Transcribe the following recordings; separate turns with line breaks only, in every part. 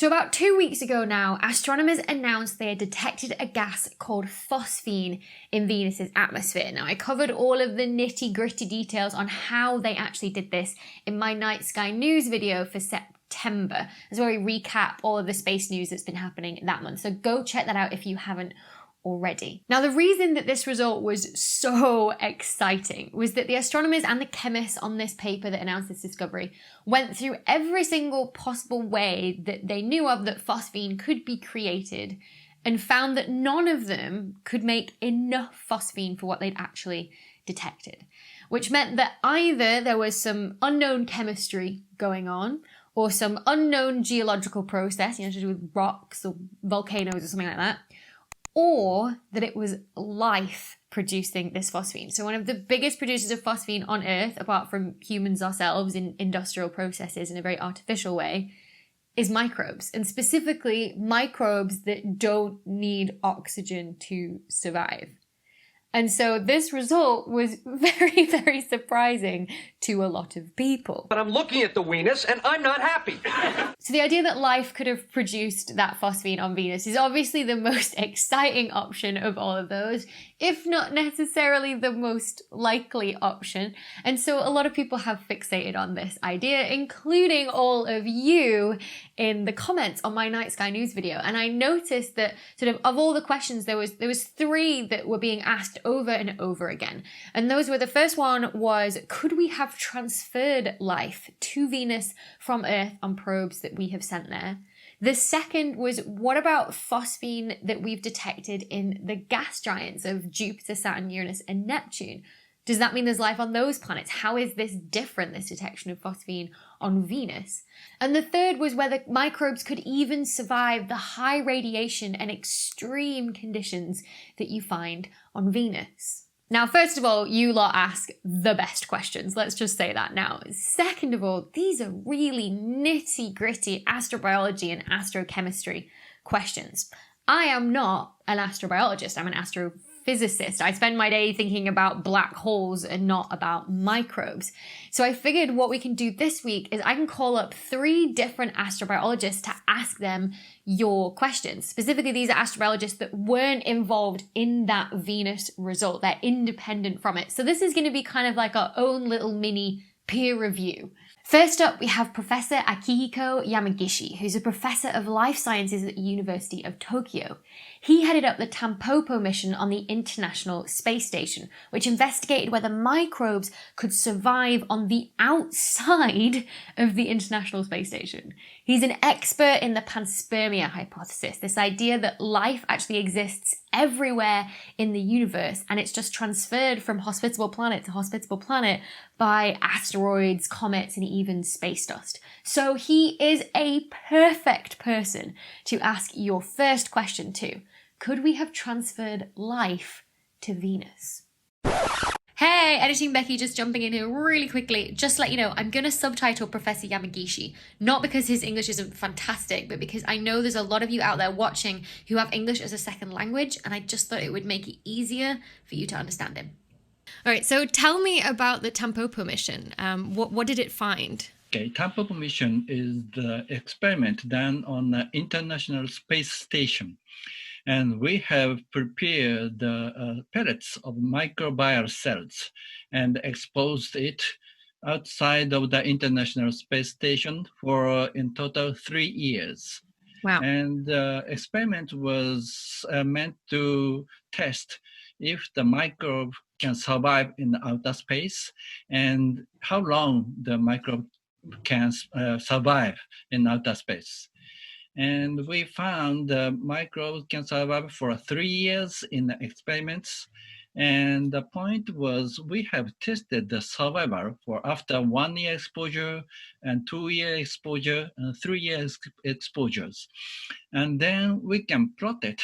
So about 2 weeks ago now, astronomers announced they had detected a gas called phosphine in Venus's atmosphere. Now, I covered all of the nitty-gritty details on how they actually did this in my Night Sky News video for September, as where we recap all of the space news that's been happening that month. So go check that out if you haven't already. Now, the reason that this result was so exciting was that the astronomers and the chemists on this paper that announced this discovery went through every single possible way that they knew of that phosphine could be created and found that none of them could make enough phosphine for what they'd actually detected, which meant that either there was some unknown chemistry going on or some unknown geological process, to do with rocks or volcanoes or something like that, or that it was life producing this phosphine. So one of the biggest producers of phosphine on Earth, apart from humans ourselves in industrial processes in a very artificial way, is microbes, and specifically microbes that don't need oxygen to survive. And so this result was very, very surprising to a lot of people.
But I'm looking at the Venus and I'm not happy.
So the idea that life could have produced that phosphine on Venus is obviously the most exciting option of all of those, if not necessarily the most likely option. And so a lot of people have fixated on this idea, including all of you in the comments on my Night Sky News video. And I noticed that sort of all the questions, there was 3 that were being asked over and over again. And those were, the first one was, could we have transferred life to Venus from Earth on probes that we have sent there? The second was, what about phosphine that we've detected in the gas giants of Jupiter, Saturn, Uranus, and Neptune? Does that mean there's life on those planets? How is this different, this detection of phosphine on Venus? And the third was whether microbes could even survive the high radiation and extreme conditions that you find on Venus. Now, first of all, you lot ask the best questions. Let's just say that now. Second of all, these are really nitty-gritty astrobiology and astrochemistry questions. I am not an astrobiologist. I'm an astrophysicist. I spend my day thinking about black holes and not about microbes. So I figured what we can do this week is I can call up 3 different astrobiologists to ask them your questions. Specifically, these are astrobiologists that weren't involved in that Venus result. They're independent from it. So this is going to be kind of like our own little mini peer review. First up, we have Professor Akihiko Yamagishi, who's a professor of life sciences at the University of Tokyo. He headed up the Tampopo mission on the International Space Station, which investigated whether microbes could survive on the outside of the International Space Station. He's an expert in the panspermia hypothesis, this idea that life actually exists everywhere in the universe and it's just transferred from hospitable planet to hospitable planet by asteroids, comets, and even space dust. So he is a perfect person to ask your first question to. Could we have transferred life to Venus? Hey, Editing Becky, just jumping in here really quickly. Just to let you know, I'm going to subtitle Professor Yamagishi, not because his English isn't fantastic, but because I know there's a lot of you out there watching who have English as a second language, and I just thought it would make it easier for you to understand him. All right, so tell me about the Tampopo mission. What did it find?
Okay, Tampopo mission is the experiment done on the International Space Station. And we have prepared the pellets of microbial cells and exposed it outside of the International Space Station for in total 3 years.
Wow.
And the experiment was meant to test if the microbe can survive in outer space and how long the microbe can survive in outer space. And we found the microbes can survive for 3 years in the experiments. And the point was we have tested the survival for after 1 year exposure and 2 year exposure and 3 year exposures. And then we can plot it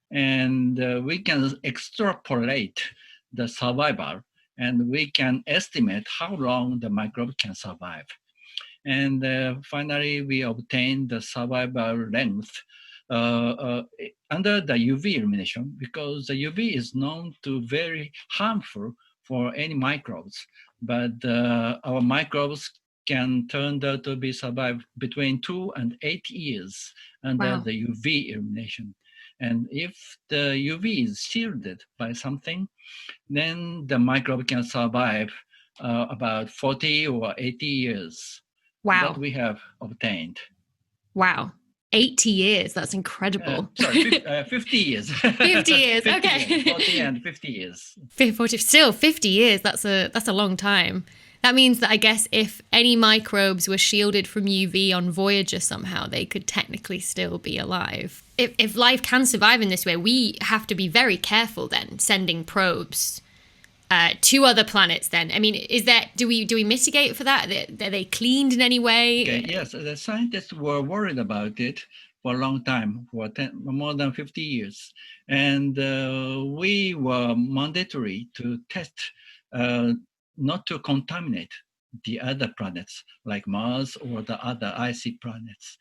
and we can extrapolate the survival and we can estimate how long the microbe can survive. And finally, we obtained the survival length under the UV illumination because the UV is known to very harmful for any microbes, but our microbes can turn out to be survive between 2 and 8 years under
Wow.
the UV illumination. And if the UV is shielded by something, then the microbe can survive about 40 or 80 years. That
Wow.
we have obtained.
Wow. 80 years. That's incredible.
50 years.
50 years.
50
Okay.
years, 40 and 50 years.
40, still 50 years. That's a long time. That means that I guess if any microbes were shielded from UV on Voyager somehow, they could technically still be alive. If life can survive in this way, we have to be very careful then sending probes to other planets then. I mean, do we mitigate for that? Are they cleaned in any way?
Okay, yes, the scientists were worried about it for a long time, for more than 50 years. And we were mandatory to test not to contaminate the other planets like Mars or the other icy planets.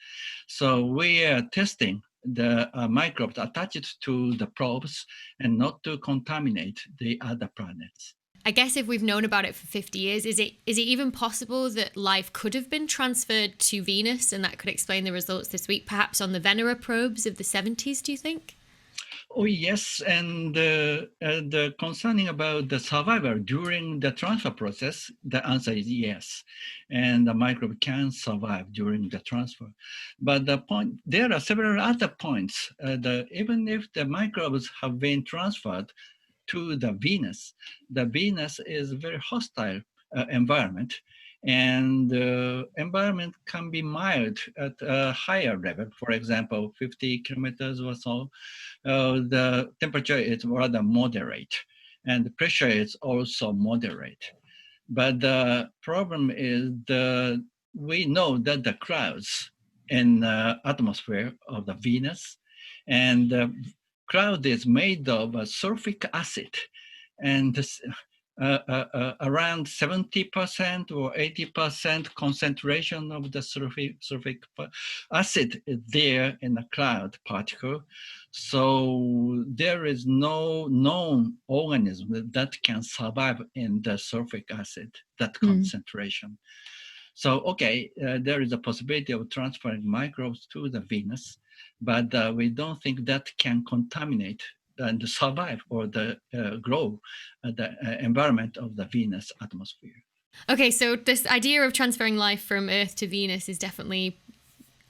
So we are testing the microbes attached to the probes and not to contaminate the other planets.
I guess if we've known about it for 50 years, is it even possible that life could have been transferred to Venus, and that could explain the results this week, perhaps on the Venera probes of the 70s, do you think?
Oh, yes. And the concerning about the survival during the transfer process, the answer is yes. And the microbe can survive during the transfer. But there are several other points. Even if the microbes have been transferred to the Venus is a very hostile environment. And the environment can be mild at a higher level, for example, 50 kilometers or so. The temperature is rather moderate, and the pressure is also moderate. But the problem is we know that the clouds in the atmosphere of the Venus, and the cloud is made of sulfuric acid, and around 70% or 80% concentration of the sulfuric acid is there in the cloud particle. So there is no known organism that can survive in the sulfuric acid, that concentration. So, okay, there is a possibility of transferring microbes to the Venus, but we don't think that can contaminate and survive or grow the environment of the Venus atmosphere.
Okay, so this idea of transferring life from Earth to Venus is definitely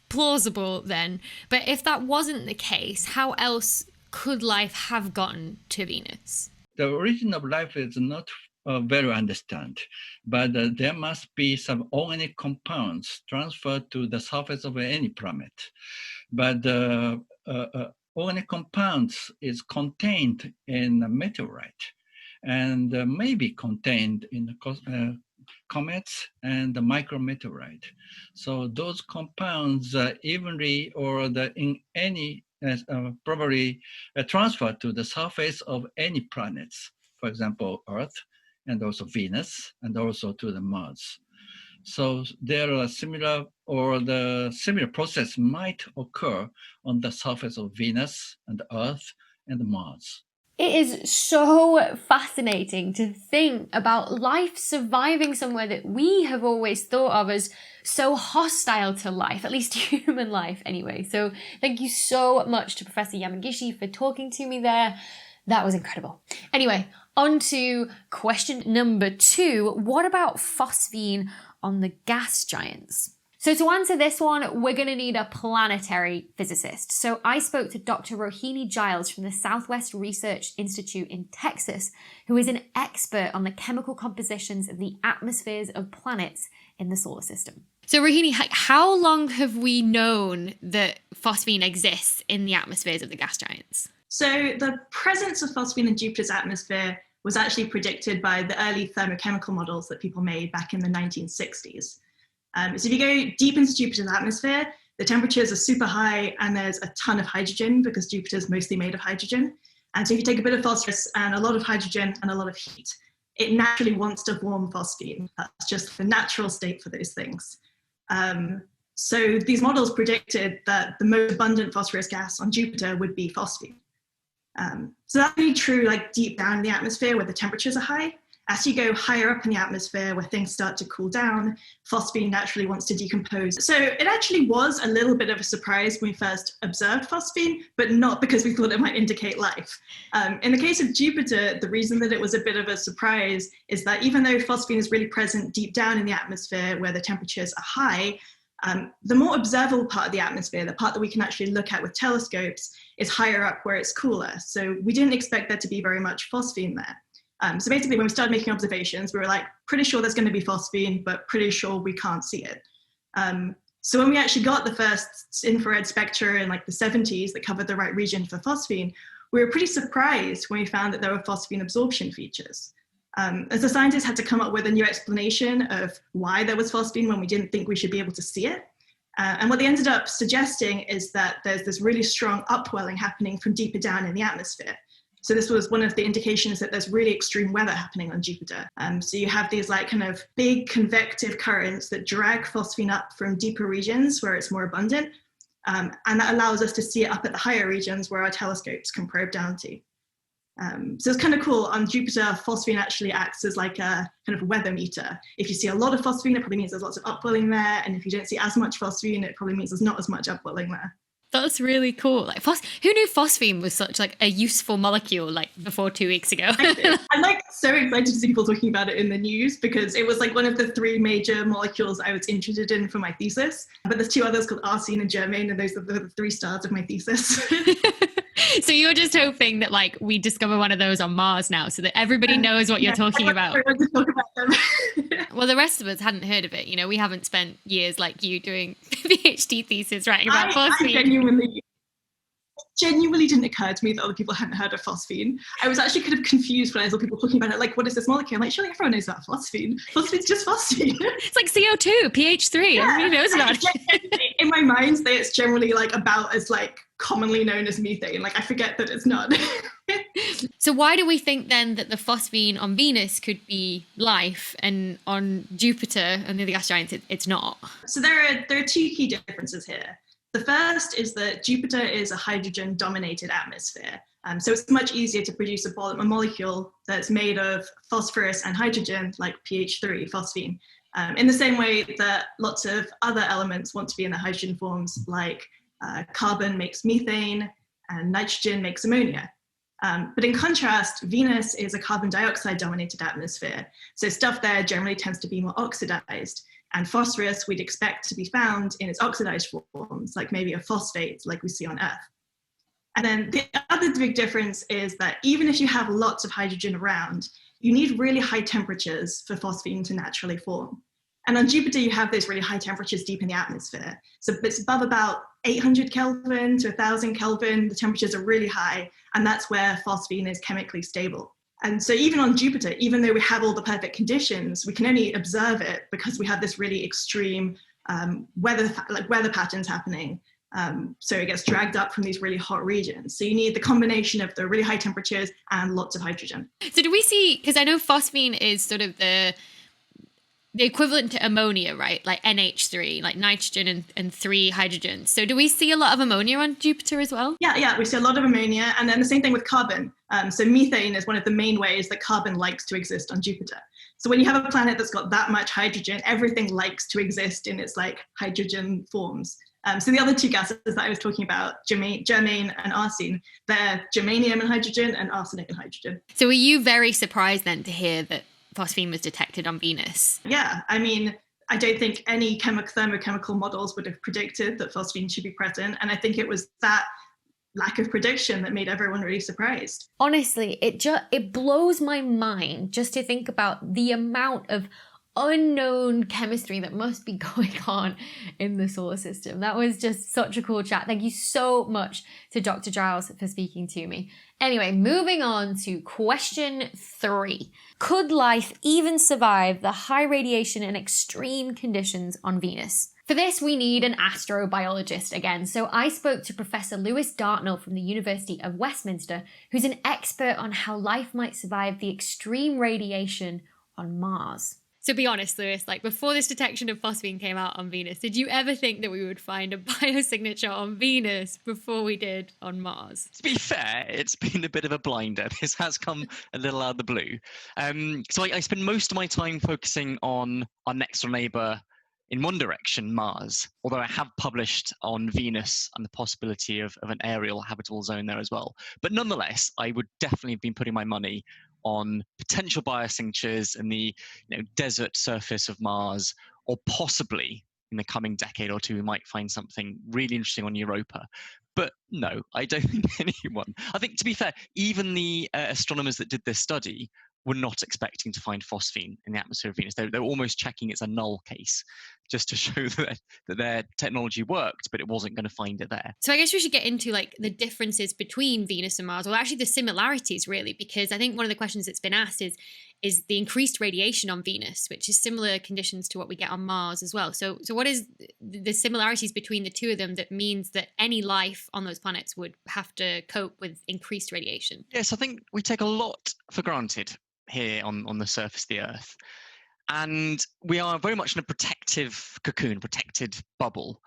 plausible then. But if that wasn't the case, how else could life have gotten to Venus?
The origin of life is not very understood, but there must be some organic compounds transferred to the surface of any planet. But organic compounds is contained in a meteorite and may be contained in the comets and the micrometeorite. So those compounds evenly or in any probably transferred to the surface of any planets, for example, Earth, and also Venus, and also to the Mars. So there are similar process might occur on the surface of Venus and Earth and Mars.
It is so fascinating to think about life surviving somewhere that we have always thought of as so hostile to life, at least human life anyway. So thank you so much to Professor Yamagishi for talking to me there. That was incredible. Anyway, on to question number 2. What about phosphine on the gas giants? So to answer this one, we're going to need a planetary physicist. So I spoke to Dr. Rohini Giles from the Southwest Research Institute in Texas, who is an expert on the chemical compositions of the atmospheres of planets in the solar system. So Rohini, how long have we known that phosphine exists in the atmospheres of the gas giants?
So the presence of phosphine in Jupiter's atmosphere was actually predicted by the early thermochemical models that people made back in the 1960s. So if you go deep into Jupiter's atmosphere, the temperatures are super high and there's a ton of hydrogen because Jupiter's mostly made of hydrogen. And so if you take a bit of phosphorus and a lot of hydrogen and a lot of heat, it naturally wants to form phosphine. That's just the natural state for those things. So these models predicted that the most abundant phosphorus gas on Jupiter would be phosphine. So that's really true like deep down in the atmosphere where the temperatures are high. As you go higher up in the atmosphere where things start to cool down, phosphine naturally wants to decompose. So it actually was a little bit of a surprise when we first observed phosphine, but not because we thought it might indicate life. In the case of Jupiter, the reason that it was a bit of a surprise is that even though phosphine is really present deep down in the atmosphere where the temperatures are high, the more observable part of the atmosphere, the part that we can actually look at with telescopes, is higher up where it's cooler. So we didn't expect there to be very much phosphine there. So basically, when we started making observations, we were like, pretty sure there's going to be phosphine, but pretty sure we can't see it. So when we actually got the first infrared spectra in like the 70s that covered the right region for phosphine, we were pretty surprised when we found that there were phosphine absorption features. As the scientists had to come up with a new explanation of why there was phosphine when we didn't think we should be able to see it. And what they ended up suggesting is that there's this really strong upwelling happening from deeper down in the atmosphere. So this was one of the indications that there's really extreme weather happening on Jupiter. So you have these like kind of big convective currents that drag phosphine up from deeper regions where it's more abundant. And that allows us to see it up at the higher regions where our telescopes can probe down to. So it's kind of cool. On Jupiter, phosphine actually acts as like a kind of weather meter. If you see a lot of phosphine, it probably means there's lots of upwelling there. And if you don't see as much phosphine, it probably means there's not as much upwelling there.
That's really cool. Like, who knew phosphine was such like a useful molecule like before 2 weeks ago?
I'm like so excited to see people talking about it in the news because it was like one of the 3 major molecules I was interested in for my thesis. But there's 2 others called arsine and germane, and those are the 3 stars of my thesis.
So you're just hoping that like we discover one of those on Mars now so that everybody knows what you're talking about.
I want to talk about them.
Well, the rest of us hadn't heard of it. You know, we haven't spent years like you doing PhD thesis writing about phosphine.
It genuinely didn't occur to me that other people hadn't heard of phosphine. I was actually kind of confused when I saw people talking about it, like, what is this molecule? I'm like, surely everyone knows about phosphine. Phosphine's just phosphine.
It's like CO2, pH3. Yeah. Everybody knows about it.
In my mind, it's generally like about as like commonly known as methane. Like I forget that it's not.
So why do we think then that the phosphine on Venus could be life and on Jupiter and the other gas giants it's not?
So there are 2 key differences here. The first is that Jupiter is a hydrogen-dominated atmosphere. So it's much easier to produce a molecule that's made of phosphorus and hydrogen, like pH3, phosphine, in the same way that lots of other elements want to be in the hydrogen forms, like carbon makes methane and nitrogen makes ammonia. But in contrast, Venus is a carbon dioxide-dominated atmosphere. So stuff there generally tends to be more oxidized. And phosphorus we'd expect to be found in its oxidized forms, like maybe a phosphate like we see on Earth. And then the other big difference is that even if you have lots of hydrogen around, you need really high temperatures for phosphine to naturally form. And on Jupiter, you have those really high temperatures deep in the atmosphere. So it's above about 800 Kelvin to 1000 Kelvin, the temperatures are really high, and that's where phosphine is chemically stable. And so even on Jupiter, even though we have all the perfect conditions, we can only observe it because we have this really extreme weather patterns happening. So it gets dragged up from these really hot regions. So you need the combination of the really high temperatures and lots of hydrogen.
So do we see, because I know phosphine is sort of the equivalent to ammonia, right? Like NH3, like nitrogen and 3 hydrogens. So do we see a lot of ammonia on Jupiter as well?
Yeah, we see a lot of ammonia, and then the same thing with carbon. So methane is one of the main ways that carbon likes to exist on Jupiter. So when you have a planet that's got that much hydrogen, everything likes to exist in its like hydrogen forms. So the other 2 gases that I was talking about, germane and arsine, they're germanium and hydrogen and arsenic and hydrogen.
So were you very surprised then to hear that phosphine was detected on Venus?
Yeah, I mean, I don't think any thermochemical models would have predicted that phosphine should be present. And I think it was that lack of prediction that made everyone really surprised.
Honestly, it blows my mind just to think about the amount of unknown chemistry that must be going on in the solar system. That was just such a cool chat. Thank you so much to Dr. Giles for speaking to me. Anyway, moving on to question 3. Could life even survive the high radiation and extreme conditions on Venus? For this, we need an astrobiologist again. So I spoke to Professor Lewis Dartnell from the University of Westminster, who's an expert on how life might survive the extreme radiation on Mars. So To be honest, Lewis, like before this detection of phosphine came out on Venus, did you ever think that we would find a biosignature on Venus before we did on Mars?
To be fair, it's been a bit of a blinder. This has come a little out of the blue. So I spend most of my time focusing on our next door neighbour in one direction, Mars, although I have published on Venus and the possibility of an aerial habitable zone there as well. But nonetheless, I would definitely have been putting my money on potential biosignatures in the desert surface of Mars, or possibly in the coming decade or two, we might find something really interesting on Europa. But no, I don't think anyone. I think, to be fair, even the astronomers that did this study were not expecting to find phosphine in the atmosphere of Venus. They were almost checking it's a null case, just to show that their technology worked, but it wasn't going to find it there.
So I guess we should get into like the differences between Venus and Mars, or actually the similarities, really, because I think one of the questions that's been asked is the increased radiation on Venus, which is similar conditions to what we get on Mars as well. So what is the similarities between the two of them that means that any life on those planets would have to cope with increased radiation?
Yes, I think we take a lot for granted here on the surface of the Earth. And we are very much in a protective cocoon, protected bubble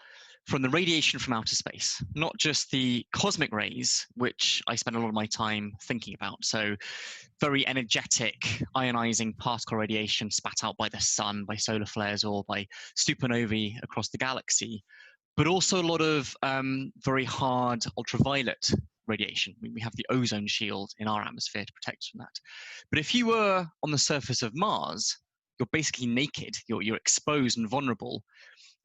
from the radiation from outer space, not just the cosmic rays, which I spend a lot of my time thinking about. So very energetic ionizing particle radiation spat out by the sun, by solar flares, or by supernovae across the galaxy, but also a lot of very hard ultraviolet radiation. We have the ozone shield in our atmosphere to protect us from that. But if you were on the surface of Mars, you're basically naked. You're exposed and vulnerable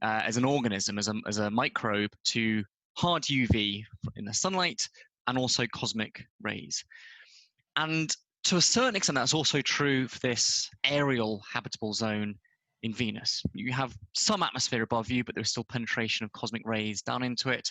as an organism, as a microbe, to hard UV in the sunlight and also cosmic rays. And to a certain extent, that's also true for this aerial habitable zone in Venus. You have some atmosphere above you, but there's still penetration of cosmic rays down into it.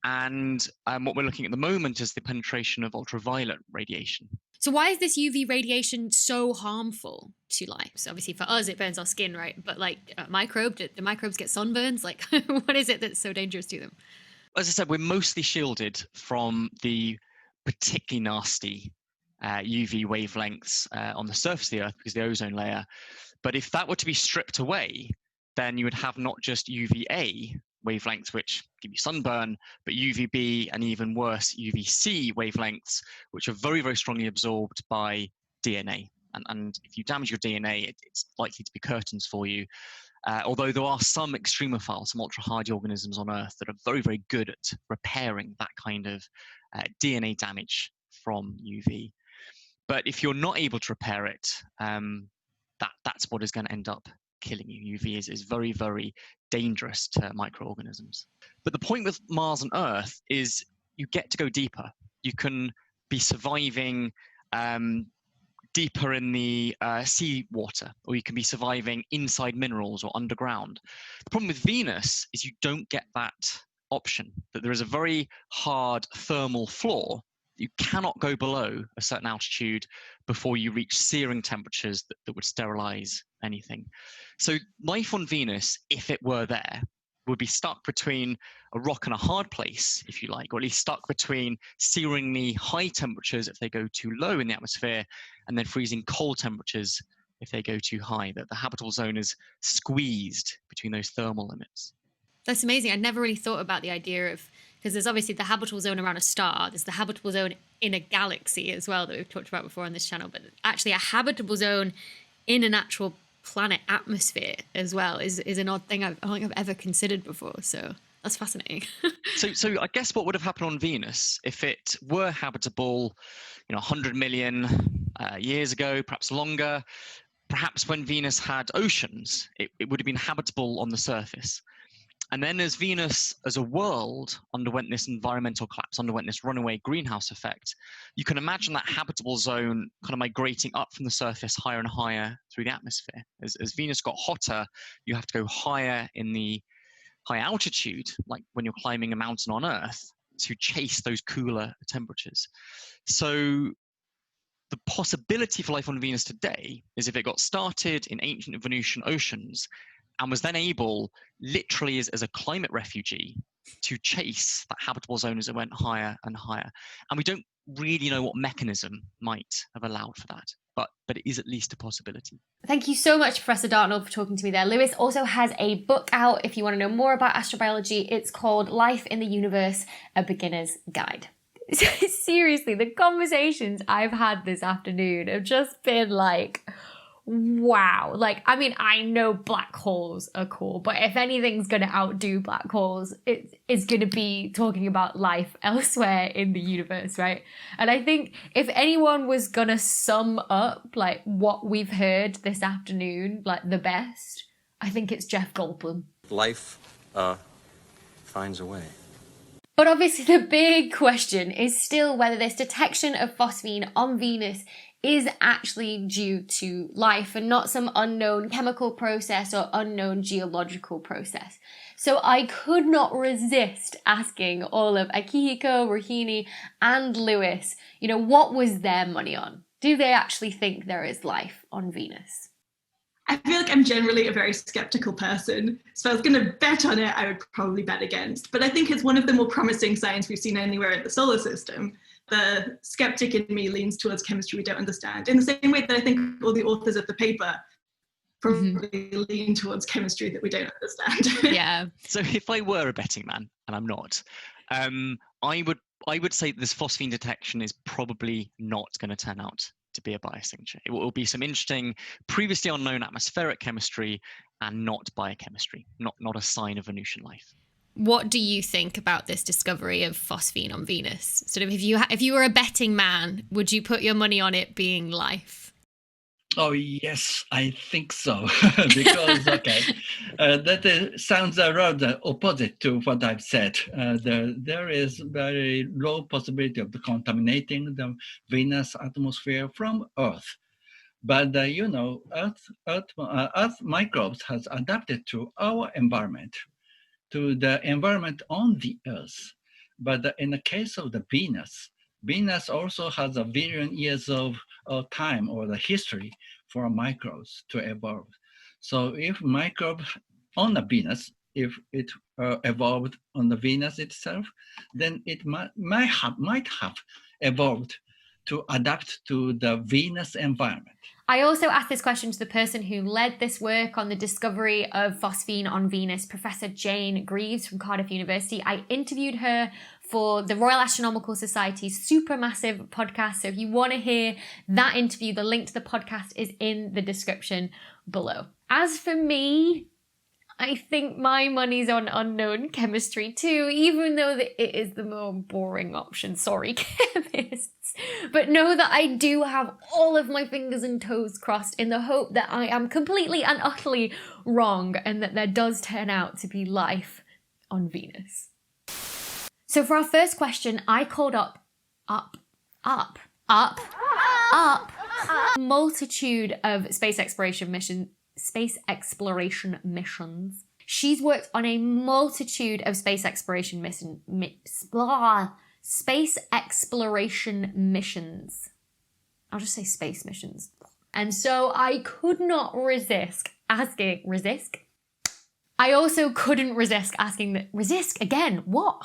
And what we're looking at the moment is the penetration of ultraviolet radiation.
So why is this UV radiation so harmful to life? So obviously for us, it burns our skin, right? But like do the microbes get sunburns? Like what is it that's so dangerous to them?
As I said, we're mostly shielded from the particularly nasty UV wavelengths on the surface of the Earth because of the ozone layer. But if that were to be stripped away, then you would have not just UVA wavelengths, which give you sunburn, but UVB and even worse, UVC wavelengths, which are very, very strongly absorbed by DNA. And if you damage your DNA, it's likely to be curtains for you. Although there are some extremophiles, some ultra-hardy organisms on Earth that are very, very good at repairing that kind of DNA damage from UV. But if you're not able to repair it, that's what is going to end up killing you. UV is very, very dangerous to microorganisms. But the point with Mars and Earth is you get to go deeper. You can be surviving deeper in the sea water, or you can be surviving inside minerals or underground. The problem with Venus is you don't get that option, that there is a very hard thermal floor. You cannot go below a certain altitude before you reach searing temperatures that would sterilize anything. So life on Venus, if it were there, would be stuck between a rock and a hard place, if you like, or at least stuck between searingly high temperatures if they go too low in the atmosphere, and then freezing cold temperatures if they go too high. That the habitable zone is squeezed between those thermal limits.
That's amazing. I'd never really thought about the idea of, because there's obviously the habitable zone around a star, there's the habitable zone in a galaxy as well that we've talked about before on this channel, but actually a habitable zone in an actual planet atmosphere as well is an odd thing I don't think I've ever considered before. So that's fascinating.
So I guess what would have happened on Venus if it were habitable, 100 million years ago, perhaps longer, perhaps when Venus had oceans, it would have been habitable on the surface. And then as Venus as a world underwent this environmental collapse, underwent this runaway greenhouse effect, you can imagine that habitable zone kind of migrating up from the surface higher and higher through the atmosphere. As Venus got hotter, you have to go higher in the high altitude, like when you're climbing a mountain on Earth, to chase those cooler temperatures. So the possibility for life on Venus today is if it got started in ancient Venusian oceans and was then able, literally as a climate refugee, to chase that habitable zone as it went higher and higher. And we don't really know what mechanism might have allowed for that. but it is at least a possibility.
Thank you so much, Professor Dartnell, for talking to me there. Lewis also has a book out if you want to know more about astrobiology. It's called Life in the Universe, A Beginner's Guide. Seriously, the conversations I've had this afternoon have just been like, wow. Like, I mean, I know black holes are cool, but if anything's going to outdo black holes, it's going to be talking about life elsewhere in the universe, right? And I think if anyone was going to sum up like what we've heard this afternoon, like the best, I think it's Jeff Goldblum.
Life finds a way.
But obviously the big question is still whether this detection of phosphine on Venus is actually due to life and not some unknown chemical process or unknown geological process. So I could not resist asking all of Akihiko, Rohini, and Lewis, what was their money on? Do they actually think there is life on Venus?
I feel like I'm generally a very skeptical person. So if I was going to bet on it, I would probably bet against. But I think it's one of the more promising signs we've seen anywhere in the solar system. The skeptic in me leans towards chemistry we don't understand, in the same way that I think all the authors of the paper probably lean towards chemistry that we don't understand.
Yeah.
So if I were a betting man, and I'm not, I would say this phosphine detection is probably not going to turn out to be a biosignature. It will be some interesting, previously unknown atmospheric chemistry and not biochemistry, not a sign of Venusian life.
What do you think about this discovery of phosphine on Venus? Sort of, if you were a betting man, would you put your money on it being life?
Oh, yes, I think so. Because, that sounds rather opposite to what I've said. There is very low possibility of contaminating the Venus atmosphere from Earth. But, Earth microbes has adapted to our environment, to the environment on the Earth. But in the case of the Venus also has a billion years of time or the history for microbes to evolve. So if microbe on the Venus, if it evolved on the Venus itself, then it might have evolved to adapt to the Venus environment.
I also asked this question to the person who led this work on the discovery of phosphine on Venus, Professor Jane Greaves from Cardiff University. I interviewed her for the Royal Astronomical Society's Supermassive podcast. So if you want to hear that interview, the link to the podcast is in the description below. As for me, I think my money's on unknown chemistry too, even though it is the more boring option. Sorry, chemists. But know that I do have all of my fingers and toes crossed in the hope that I am completely and utterly wrong and that there does turn out to be life on Venus. So for our first question, I called up a multitude of space exploration missions. She's worked on a multitude of space exploration missions. I'll just say space missions. And so I could not resist asking, I also couldn't resist asking resist again, what?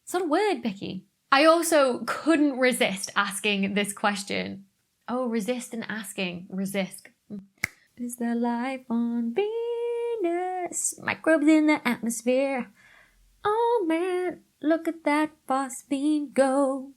It's not a word, Becky. I also couldn't resist asking this question. Oh, resist and asking, resist. Is there life on Venus? Microbes in the atmosphere. Oh man, look at that phosphine go.